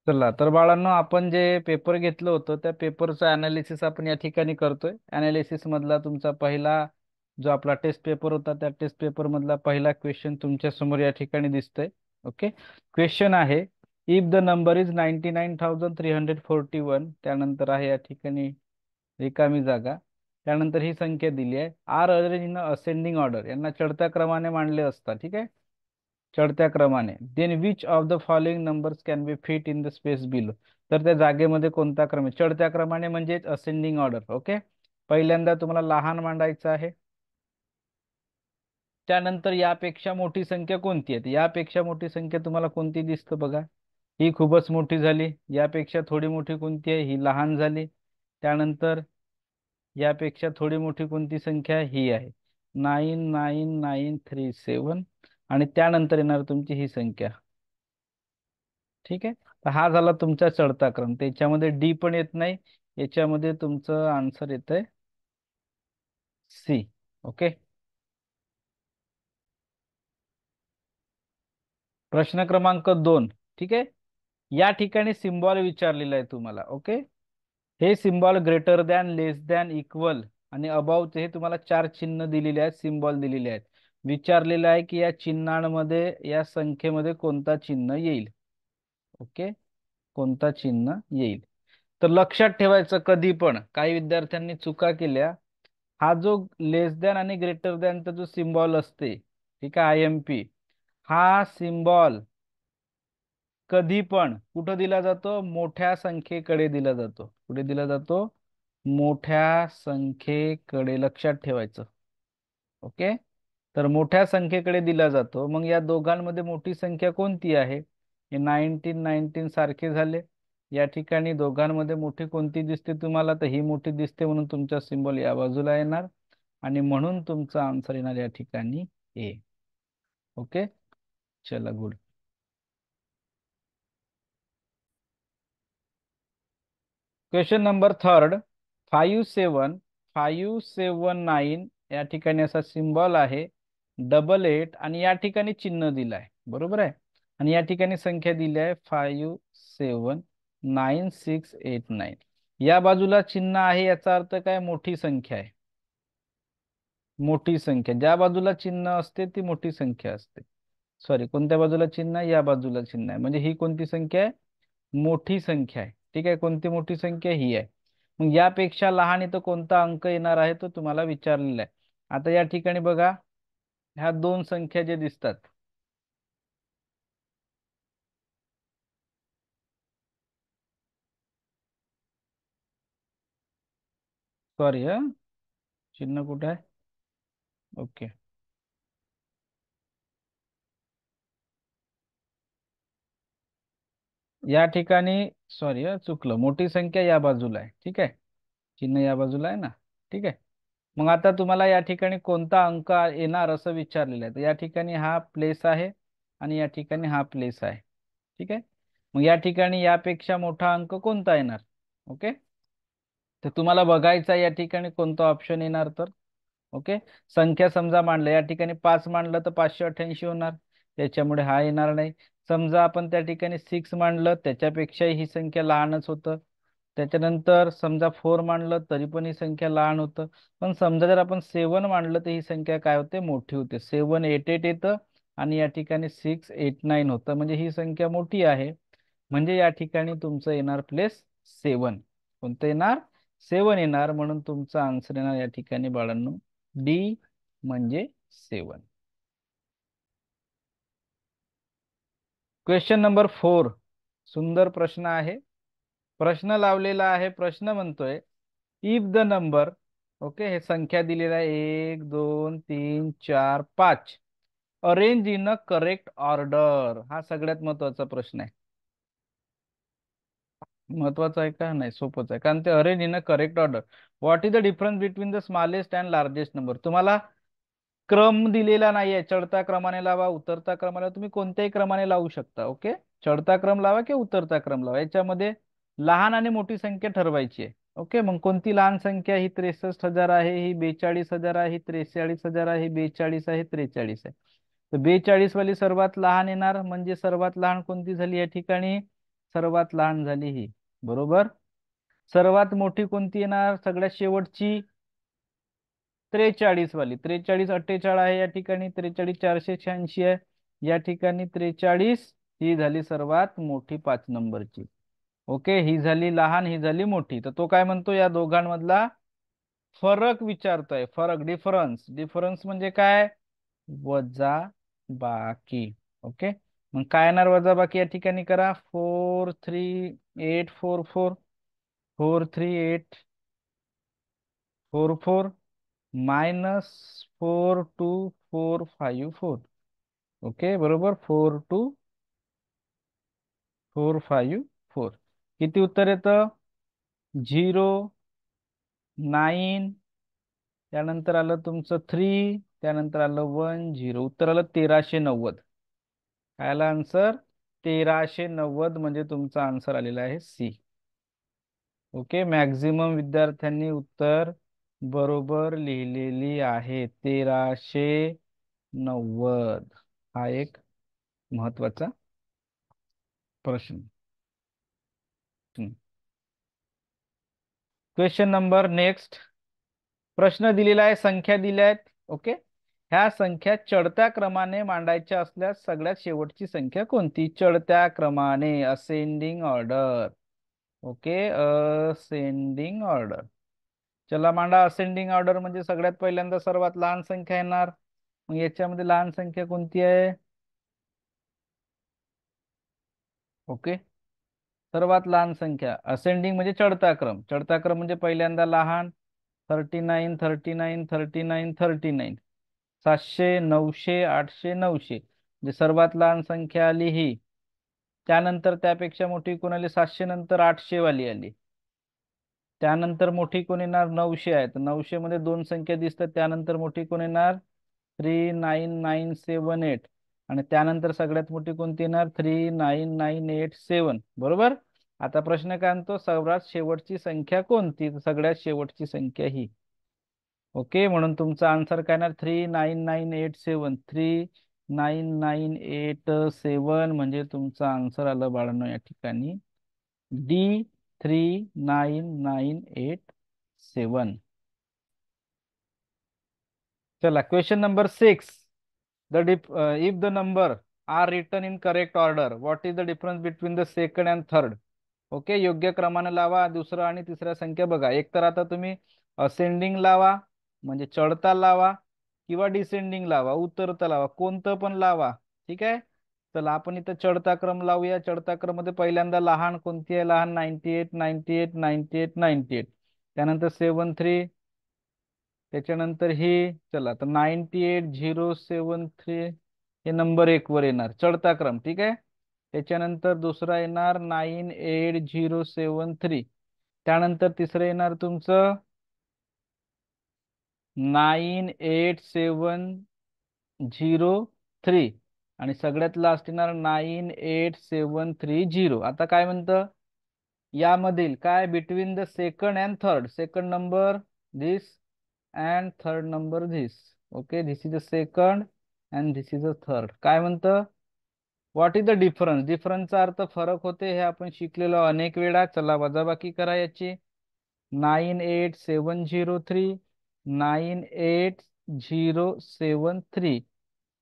चला तर बाळांनो, आपण जे पेपर घेतलं होतं त्या पेपरचं अनालिसिस आपण या ठिकाणी करतोय. अनालिसिस मधला तुमचा पहिला जो आपला टेस्ट पेपर होता त्या टेस्ट पेपर मधला पहिला क्वेश्चन तुमच्या समोर या ठिकाणी दिसतोय. ओके. क्वेश्चन आहे, इफ द नंबर इज 99,341. त्यानंतर आहे या ठिकाणी रिकामी जागा. त्यानंतर ही संख्या दिली आहे, are arrange in ascending order, यांना चढत्या क्रमाने मांडले असतात. ठीक आहे, चढत्या क्रमाने. Then which of the following numbers can be fit in the space below. तर त्या जागेमध्ये कोणता क्रम आहे? चढत्या क्रमाने म्हणजेच असेंडिंग ऑर्डर. ओके. पहिल्यांदा तुम्हाला लहान मांडायचं आहे. त्यानंतर यापेक्षा मोठी संख्या कोणती आहे? यापेक्षा मोठी संख्या तुम्हाला कोणती दिसतं बघा? ही खूपच मोठी झाली. यापेक्षा थोडी मोठी कोणती आहे? ही लहान झाली. त्यानंतर यापेक्षा थोडी मोठी कोणती संख्या आहे? ही आहे 99937. आणि त्यानंतर येणार तुमची ही संख्या. ठीक आहे. तर हा झाला तुमचा चढता क्रम. त्याच्यामध्ये डी पण येत नाही. याच्यामध्ये तुमचं आन्सर येत आहे सी. ओके. प्रश्न क्रमांक 2. ठीक आहे. या ठिकाणी सिम्बॉल विचारलेला आहे तुम्हाला. ओके. हे सिम्बॉल ग्रेटर दॅन, लेस दॅन, इक्वल आणि अबावचे हे तुम्हाला चार चिन्ह दिलेले आहेत, सिम्बॉल दिलेले आहेत. विचारलेलं आहे की या चिन्हांमध्ये, या संख्येमध्ये कोणता चिन्ह येईल? ओके. कोणता चिन्ह येईल? तर लक्षात ठेवायचं, कधी पण काही विद्यार्थ्यांनी चुका केल्या. हा जो लेस दॅन आणि ग्रेटर दॅनचा जो सिम्बॉल असते, ठीक आहे, IMP, हा सिम्बॉल कधी पण कुठं दिला जातो? मोठ्या संख्येकडे दिला जातो. कुठे दिला जातो? मोठ्या संख्येकडे. लक्षात ठेवायचं. ओके. तर मोठ्या संख्येकडे दिला जातो. मग या दोघांमध्ये मोठी संख्या कोणती आहे? हे 1919 सारखे झाले. या ठिकाणी दोघांमध्ये मोठी कोणती दिसते तुम्हाला? तर ही मोठी दिसते, म्हणून तुमचा सिम्बॉल या बाजूला येणार आणि म्हणून तुमचा आन्सर येणार या ठिकाणी ए. ओके. चला, गुड. Question number third. 5759 या ठिकाणी असा सिम्बॉल आहे. 88 आणि या ठिकाणी चिन्ह दिलं आहे, बरोबर आहे. आणि या ठिकाणी संख्या दिली आहे 579689. या बाजूला चिन्ह आहे, याचा अर्थ काय? मोठी संख्या आहे. मोठी संख्या ज्या बाजूला चिन्ह असते ती मोठी संख्या असते. सॉरी, कोणत्या बाजूला चिन्ह आहे? या बाजूला चिन्ह आहे, म्हणजे ही कोणती संख्या आहे? मोठी संख्या आहे. ठीक आहे. कोणती मोठी संख्या? ही आहे. मग यापेक्षा लहान इथं कोणता अंक येणार आहे तो तुम्हाला विचारलेला आहे. आता या ठिकाणी बघा, ह्या दोन संख्या जे दिसतात, सॉरी चिन्ह कुठे आहे? ओके. या ठिकाणी सॉरी चुकलं, मोठी संख्या या बाजूला आहे. ठीक आहे, चिन्ह या बाजूला आहे ना. ठीक आहे. मग आता तुम्हाला या ठिकाणी कोणता अंक येणार असं विचारलेलं आहे. तर या ठिकाणी हा प्लेस आहे आणि या ठिकाणी हा प्लेस आहे. ठीक आहे. मग या ठिकाणी यापेक्षा मोठा अंक कोणता येणार? ओके. तर तुम्हाला बघायचा या ठिकाणी कोणता ऑप्शन येणार तर. ओके. संख्या समजा मांडलं, या ठिकाणी 5 मांडलं तर 588 होणार, त्याच्यामुळे हा येणार नाही. समजा आपण त्या ठिकाणी 6 मांडलं, त्याच्यापेक्षाही ही संख्या लहानच होतं. त्याच्यानंतर समजा 4 मांडलं तरी पण ही संख्या लहान होतं. पण समजा जर आपण 7 मांडलं तर ही संख्या काय होते? मोठी होते. 788 येतं आणि या ठिकाणी 689 होतं, म्हणजे ही संख्या मोठी आहे. म्हणजे या ठिकाणी तुमचं येणार प्लेस 7. कोणतं येणार? 7 येणार, म्हणून तुमचा आन्सर येणार या ठिकाणी बाळांनो डी, म्हणजे 7. Question number 4. सुंदर प्रश्न आहे. प्रश्न लावलेला आहे. प्रश्न म्हणतोय, इफ द नंबर, ओके, हे संख्या दिलेला आहे 1 2 3 4 5, arrange in a correct order. हा सगळ्यात महत्वाचा प्रश्न आहे. महत्वाचं आहे का? नाही, सोपंच आहे, कारण ते arrange in a correct order. What is the difference between the smallest and largest number? तुम्हाला क्रम दिलेला नाहीये, चढता क्रमाने लावा, उतरता क्रमाने, तुम्ही कोणत्याही क्रमाने लावू शकता. ओके. चढता क्रम लावा किंवा उतरता क्रम लावा, याच्यामध्ये लहान आणि मोठी संख्या ठरवायची आहे. ओके. मग कोणती लहान संख्या? ही 63,000 आहे, ही 42,000 आहे, ही 43,000 आहे, ही 42 आहे, 43 आहे. तर 42 वाली सर्वात लहान येणार, म्हणजे सर्वात लहान कोणती झाली या ठिकाणी? सर्वात लहान झाली ही. बरोबर. सर्वात मोठी कोणती येणार सगळ्यात शेवटची? 43 वाली. 43 48 आहे या ठिकाणी, 43 486 आहे या ठिकाणी. 43 ही झाली सर्वात मोठी 5 नंबरची. ओके, ही झाली लहान, ही झाली मोठी. तर तो काय म्हणतो, या दोघांमधला फरक विचारतोय. फरक, डिफरन्स. डिफरन्स म्हणजे काय? वजा बाकी. ओके, मग काय येणार वजा बाकी या ठिकाणी? करा 438444, 43844 -42454. ओके, बरोबर. 42454. किती उत्तर येतं? 09. त्यानंतर आलं तुमचं 3. त्यानंतर आलं 10. उत्तर आलं 1390. काय आला आन्सर? 1390 म्हणजे तुमचा आन्सर आलेला आहे सी. ओके, मॅक्झिमम विद्यार्थ्यांनी उत्तर बरोबर लिहिलेली आहे. 1390 हा एक महत्वाचा प्रश्न. Question number next. प्रश्न दिलेला आहे, संख्या दिल्या आहेत. ओके, ह्या संख्या चढत्या क्रमाने मांडायच्या असल्यास सगळ्यात शेवटची संख्या कोणती? चढत्या क्रमाने, ascending order. Okay, ascending order. चला मांडा. असेंडिंग ऑर्डर म्हणजे सगळ्यात पहिल्यांदा सर्वात लहान संख्या येणार. मग याच्यामध्ये लहान संख्या कोणती आहे? ओके, सर्वात लहान संख्या. असेंडिंग म्हणजे चढता क्रम. चढता क्रम म्हणजे पहिल्यांदा लहान. 39 39 39 39. 700 900 800 900 म्हणजे सर्वात लहान संख्या आली ही. त्यानंतर त्यापेक्षा मोठी कोण आली? 700 नंतर 800 वाली आली. त्यानंतर मोठी कोण येणार? 900 आहे. तर 900 मध्ये दोन संख्या दिसतात. त्यानंतर मोठी कोण येणार? 39978. आणि त्यानंतर सगळ्यात मोठी कोणती येणार? 39987. बरोबर. आता प्रश्न काय म्हणतो? सर्वात शेवटची संख्या कोणती? तर सगळ्यात शेवटची संख्या ही. ओके, म्हणून तुमचा आन्सर काय येणार? 39987. 39987 म्हणजे तुमचा आन्सर आलं बाळांनो या ठिकाणी डी. 39987. चला, question number 6. If the number are written in correct order, what is the difference between the second and third? Okay, योग्य क्रमाने लावा दुसरं आणि तिसऱ्या संख्या बघा. एक तर आता तुम्ही असेंडिंग लावा म्हणजे चढता लावा, किंवा डिसेंडिंग लावा उतरता लावा, कोणतं पण लावा. ठीक आहे. चला आपण इथं चढता क्रम लावूया. चढता क्रम मध्ये पहिल्यांदा लहान कोणती आहे? लहान 98 98 98 98. त्यानंतर 73. त्याच्यानंतर हे. चला तर 98073 हे नंबर 1 वर येणार चढता क्रम. ठीक आहे. त्याच्यानंतर दुसरा येणार 98073. त्यानंतर तिसरं येणार तुमचं 98703. आणि सगळ्यात लास्ट येणार 98730. आता काय म्हणतं यामधील काय? Between the second and third. Second number this and third number this. Okay, this is the second and this is the third. काय म्हणतं? What is the difference? डिफरन्सचा अर्थ फरक होते, हे आपण शिकलेलो अनेक वेळा. चला वजाबाकी करा याची. 98703 98073.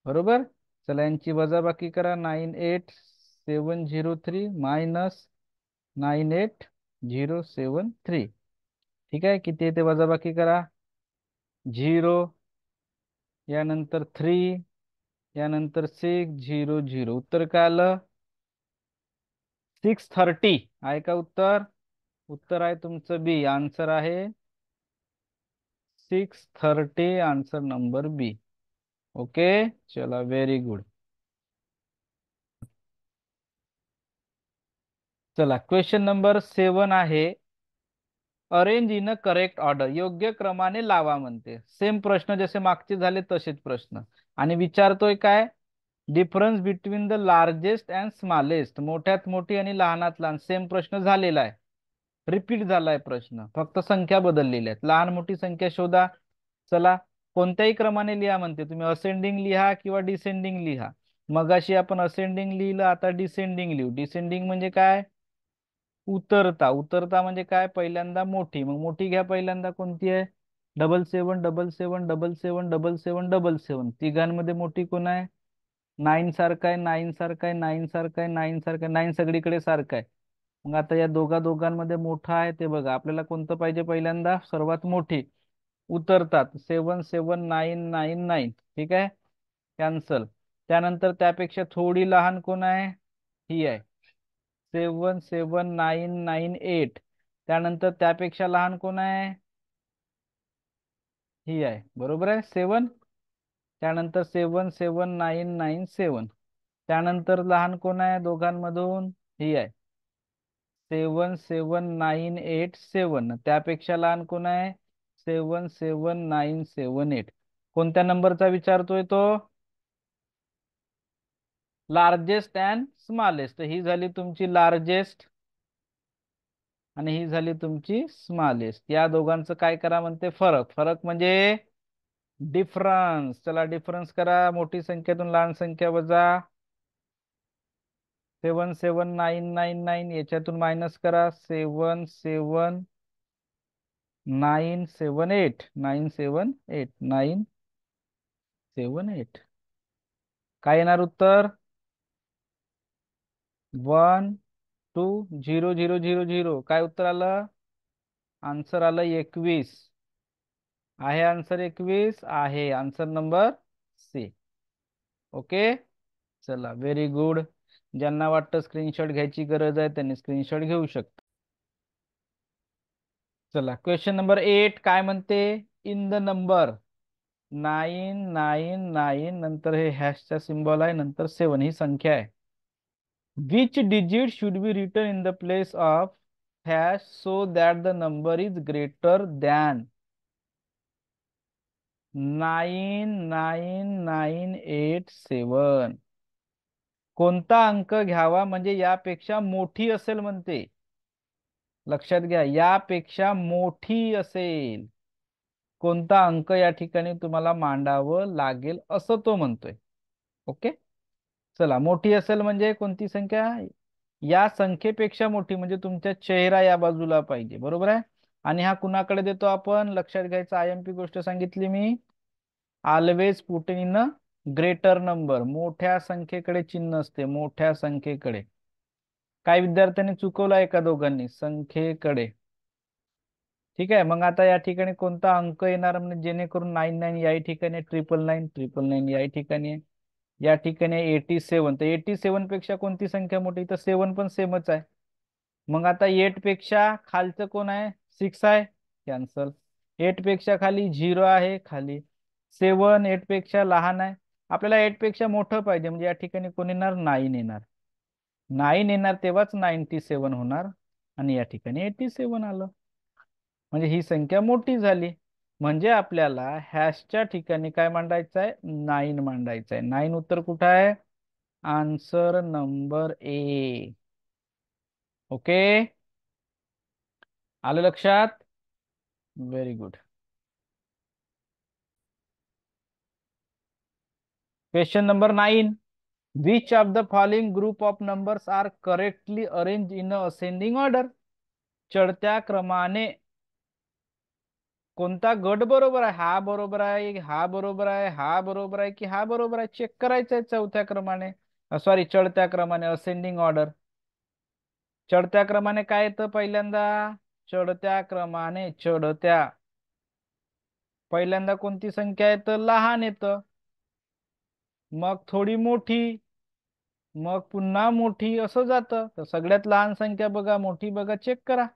बरोबर. चला यांची वजाबाकी करा. 98703 -98073. ठीक आहे. किती येते वजाबाकी करा? 0, यानंतर 3, यानंतर 600. उत्तर काय आलं? 630 आहे का उत्तर? उत्तर आहे तुमचं बी. आन्सर आहे 630. आन्सर नंबर बी. ओके, चला व्हेरी गुड. चला क्वेश्चन नंबर 7 आहे. Arrange in a correct order. योग्य क्रमाने लावा म्हणते. सेम प्रश्न जसे मागचे झाले तसेच प्रश्न. आणि विचारतोय काय? Difference between the largest and smallest. मोठ्यात मोठी आणि लहानात लहान. सेम प्रश्न झालेला आहे. रिपीट झालाय प्रश्न, फक्त संख्या बदललेल्या आहेत. लहान मोठी संख्या शोधा. चला कोणत्याही क्रमाने लिहा म्हणते. तुम्ही असेंडिंग लिहा किंवा डिसेंडिंग लिहा. मगाशी आपण असेंडिंग लिहिलं, आता डिसेंडिंग लिहू. डिसेंडिंग म्हणजे काय? उतरता उतरता म्हणजे काय, पहिल्यांदा मोठी, मग मोठी घ्या पहिल्यांदा, कोणती आहे? 7777777777, तिघांमध्ये मोठी कोण आहे? 9 सारखा आहे, 9 सारखा आहे, 9 सारखा आहे, 9 सारखा आहे, 9 सगळीकडे सारखा आहे. मग आता या दोघांमध्ये मोठा आहे ते बघा, आपल्याला कोणतं पाहिजे पहिल्यांदा? सर्वात मोठी. उतरतात 77999, ठीक आहे, कॅन्सल. त्यानंतर त्यापेक्षा थोडी लहान कोण आहे? ही आहे 77998. त्यानंतर त्यापेक्षा लहान कोण आहे? ही आहे, बरोबर आहे, 7. त्यानंतर 77997. त्यानंतर लहान कोण आहे दोघांमधून? ही आहे 77987. त्यापेक्षा लहान कोण आहे? 77978. कोणत्या नंबरचा विचारतोय तो? Largest and smallest. ही झाली तुमची लार्जेस्ट आणि ही झाली तुमची स्मॉलेस्ट. या दोघांचं काय करा म्हणते? फरक. फरक म्हणजे डिफरन्स. चला डिफरन्स करा. मोठी संख्येतून लहान संख्या वजा 77999, याच्यातून मायनस करा 77978. 978. काय येणार उत्तर? 120000. काय उत्तर आलं? आन्सर आलं 21. आहे आन्सर 21? आहे आन्सर नंबर सी. ओके, चला व्हेरी गुड. ज्यांना वाटतं स्क्रीनशॉट घ्यायची गरज आहे त्यांनी स्क्रीनशॉट घेऊ शकता. चला क्वेश्चन नंबर 8 काय म्हणते? इन द नंबर 999, नंतर हे हॅशचा सिम्बॉल आहे, नंतर 7 ही संख्या आहे. Which digit should be written in the place of hash so that the number is greater than 99987. कोणता अंक घ्यावा म्हणजे यापेक्षा मोठी असेल म्हणते. लक्षात घ्या, यापेक्षा मोठी असेल. कोणता अंक या ठिकाणी तुम्हाला मांडावं लागेल असं तो म्हणतोय. ओके, चला मोठी असेल म्हणजे कोणती संख्या? या संख्येपेक्षा मोठी म्हणजे तुमचा चेहरा या बाजूला पाहिजे, बरोबर आहे. आणि हा कुणाकडे देतो आपण? लक्षात घ्यायचं, आयएमपी गोष्ट सांगितली मी. Always put in greater number. मोठ्या संख्येकडे चिन्ह असते, मोठ्या संख्येकडे. काय विद्यार्थ्यांनी चुकवलं आहे का दोघांनी? संख्येकडे. ठीक आहे, मग आता या ठिकाणी कोणता अंक येणार म्हणजे जेणेकरून 99 या ठिकाणी, 999 या ठिकाणी आहे. या ठिकाणी 87. तर 87 पेक्षा कोणती संख्या मोठी? तर 7 पण सेमच आहे. मग आता 8 पेक्षा खालचं कोण आहे? 6 आहे, कॅन्सल. 8 पेक्षा खाली 0 आहे, खाली 7. 8 पेक्षा लहान आहे, आपल्याला 8 पेक्षा मोठं पाहिजे म्हणजे या ठिकाणी कोण येणार? 9 येणार. 9 येणार तेव्हाच 97 होणार आणि या ठिकाणी 87 आलं, म्हणजे ही संख्या मोठी झाली. म्हणजे आपल्याला हॅशच्या ठिकाणी काय मांडायचं आहे? 9 मांडायचं आहे. 9 उत्तर कुठं आहे? Answer number A. ओके, आलं लक्षात? Very good. Question number 9. Which of the following group of numbers are correctly arrange in ascending order? चढत्या क्रमाने कोणता गट बरोबर आहे? हा बरोबर आहे, हा बरोबर आहे, हा बरोबर आहे की हा बरोबर आहे? चेक करायचं आहे चौथ्या क्रमाने, सॉरी चढत्या क्रमाने, असेंडिंग ऑर्डर. चढत्या क्रमाने काय येतं पहिल्यांदा? चढत्या क्रमाने, चढत्या पहिल्यांदा कोणती संख्या येतं? लहान येतं, मग थोडी मोठी, मग पुन्हा मोठी, असं जातं. तर सगळ्यात लहान संख्या बघा, मोठी बघा, चेक करा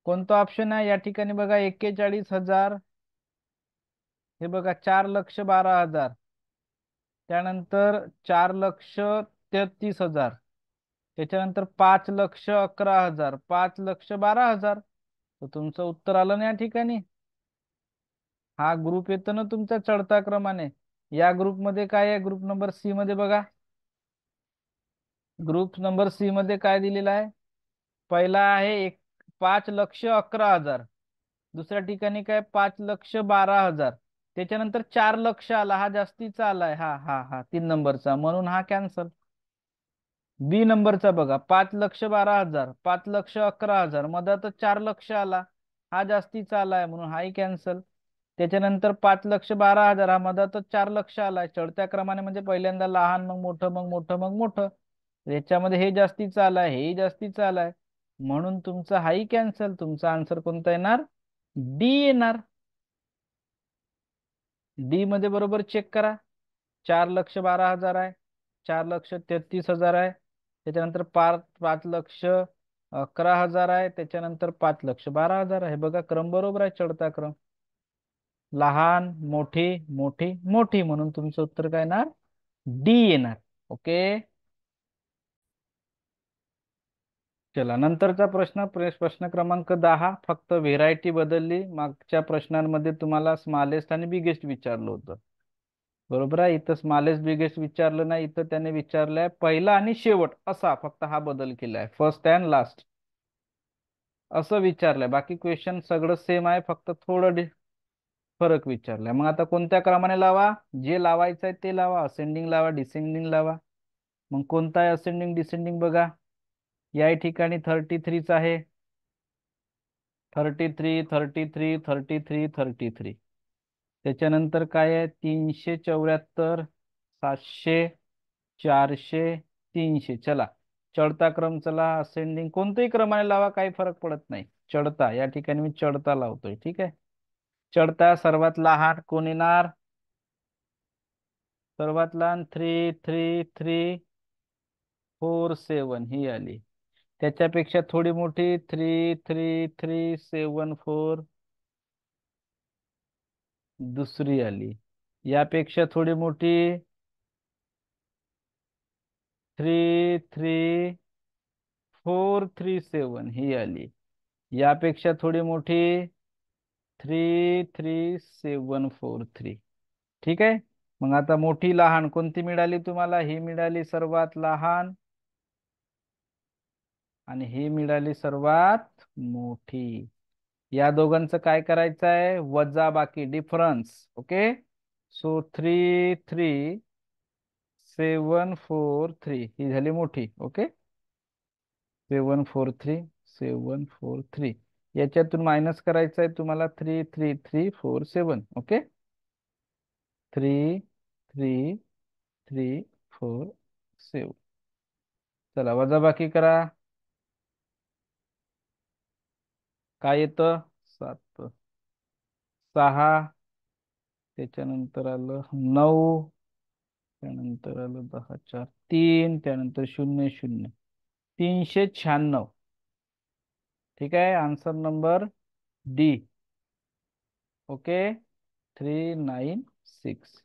कोणता ऑप्शन आहे. या ठिकाणी बघा 41,000, हे बघा 4,12,000, त्यानंतर 4,33,000, त्याच्यानंतर 5,11,000, 5,12,000. तर तुमचं उत्तर आलं ना या ठिकाणी. हा ग्रुप येतो ना तुमचा चढता क्रमाने. या ग्रुपमध्ये काय आहे? ग्रुप नंबर सी मध्ये बघा, ग्रुप नंबर सी मध्ये काय दिलेला आहे? पहिला आहे 5,11,000, दुसऱ्या ठिकाणी काय? 5,12,000, त्याच्यानंतर 4 लाख आला, हा जास्तीचा आलाय, हा 3 नंबरचा, म्हणून हा कॅन्सल. बी नंबरचा बघा, 5,12,000, 5,11,000, मधातच 4 लक्ष आला, हा जास्तीचा आलाय म्हणून हाही कॅन्सल. त्याच्यानंतर 5,12,000, हा मधातच 4 लक्ष आलाय, चढत्या क्रमाने म्हणजे पहिल्यांदा लहान, मग मोठं, मग मोठं, मग मोठं. याच्यामध्ये हे जास्तीचं आलाय, हेही जास्तीचं आलाय, म्हणून तुमचा हाही कॅन्सल. तुमचा आन्सर कोणता येणार? डी येणार. डी मध्ये बरोबर चेक करा. 4,12,000 आहे, 4,33,000 आहे, त्याच्यानंतर 5,11,000 आहे, त्याच्यानंतर 5,12,000 आहे. बघा क्रम बरोबर आहे, चढता क्रम. लहान, मोठी, मोठी, मोठी, म्हणून तुमचं उत्तर काय येणार? डी येणार. ओके. चला नंतरचा प्रश्न, प्रश्न क्रमांक 10. फक्त व्हेरायटी बदलली. मागच्या प्रश्नांमध्ये तुम्हाला स्मॉलेस्ट आणि बिगेस्ट विचारलं होतं, बरोबर आहे. इथं स्मॉलेस्ट बिगेस्ट विचारलं नाही, इथं त्याने विचारलंय पहिला आणि शेवट, असा फक्त हा बदल केलाय, फर्स्ट अँड लास्ट असं विचारलंय. बाकी क्वेश्चन सगळं सेम आहे, फक्त थोडं फरक विचारलाय. मग आता कोणत्या क्रमाने लावा? जे लावायचं आहे ते लावा. असेंडिंग लावा, डिसेंडिंग लावा. मग कोणता आहे असेंडिंग डिसेंडिंग बघा. या ठिकाणी 33च आहे. 33, 33, 33, 33. त्याच्यानंतर काय आहे? 374, 700, 400, 300. चला चढता क्रम, चला असेंडिंग कोणत्याही क्रमाने लावा, काही फरक पडत नाही. चढता, या ठिकाणी मी चढता लावतोय, ठीक आहे. चढता सर्वात लहान कोण येणार? सर्वात लहान 3,3,3,4,7 ही आली. त्याच्यापेक्षा थोडी मोठी 3,3,3,7,4 दुसरी आली. यापेक्षा थोडी मोठी 3,3,4,3,7 ही आली. यापेक्षा थोडी मोठी 3,3,7,4,3. ठीक आहे. मग आता मोठी लहान कोणती मिळाली तुम्हाला? ही मिळाली सर्वात लहान, आणि ही मिळाली सर्वात मोठी. या दोघांचं काय करायचं आहे? वजा बाकी, डिफरन्स. ओके. सो 3,3,7,4,3 ही झाली मोठी. ओके. 7,4,3,7,4,3. याच्यातून मायनस करायचं आहे तुम्हाला 3,3,3,4,7. ओके. 3,3,3,4,7. चला वजाबाकी करा. काय येतं? 7, 6, त्याच्यानंतर आलं 9, त्यानंतर आलं 10, 4, 3, त्यानंतर 0, 0, 396. ठीक आहे. Answer number D. ओके. 396.